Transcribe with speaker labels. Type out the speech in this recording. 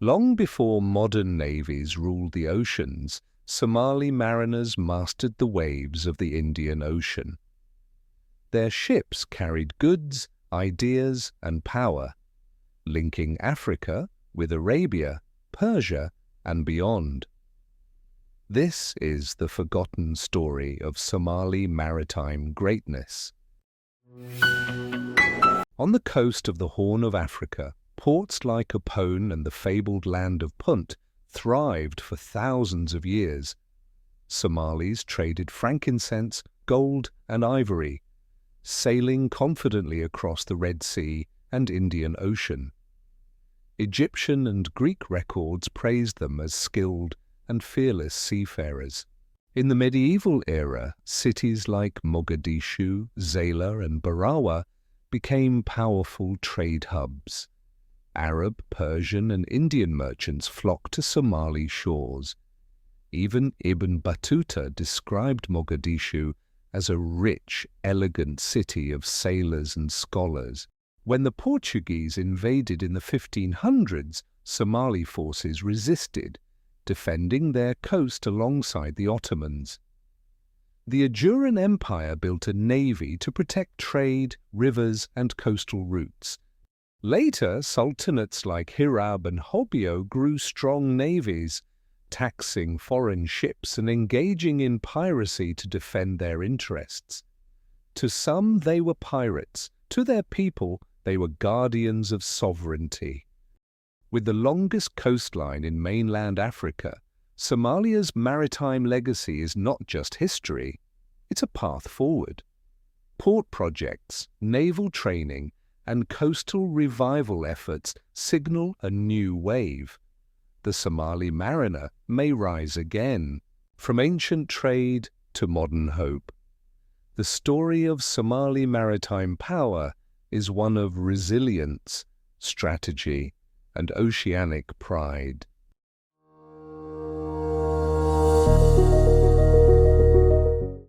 Speaker 1: Long before modern navies ruled the oceans, Somali mariners mastered the waves of the Indian Ocean. Their ships carried goods, ideas, and power, linking Africa with Arabia, Persia, and beyond. This is the forgotten story of Somali maritime greatness. On the coast of the Horn of Africa, ports like Capone and the fabled Land of Punt thrived for thousands of years. Somalis traded frankincense, gold, and ivory, sailing confidently across the Red Sea and Indian Ocean. Egyptian and Greek records praised them as skilled and fearless seafarers. In the medieval era, cities like Mogadishu, Zeila, and Barawa became powerful trade hubs. Arab, Persian, and Indian merchants flocked to Somali shores. Even Ibn Battuta described Mogadishu as a rich, elegant city of sailors and scholars. When the Portuguese invaded in the 1500s, Somali forces resisted, defending their coast alongside the Ottomans. The Ajuran Empire built a navy to protect trade, rivers, and coastal routes. Later, sultanates like Hirab and Hobyo grew strong navies, taxing foreign ships and engaging in piracy to defend their interests. To some, they were pirates. To their people, they were guardians of sovereignty. With the longest coastline in mainland Africa, Somalia's maritime legacy is not just history, it's a path forward. Port projects, naval training, and coastal revival efforts signal a new wave. The Somali mariner may rise again, from ancient trade to modern hope. The story of Somali maritime power is one of resilience, strategy, and oceanic pride.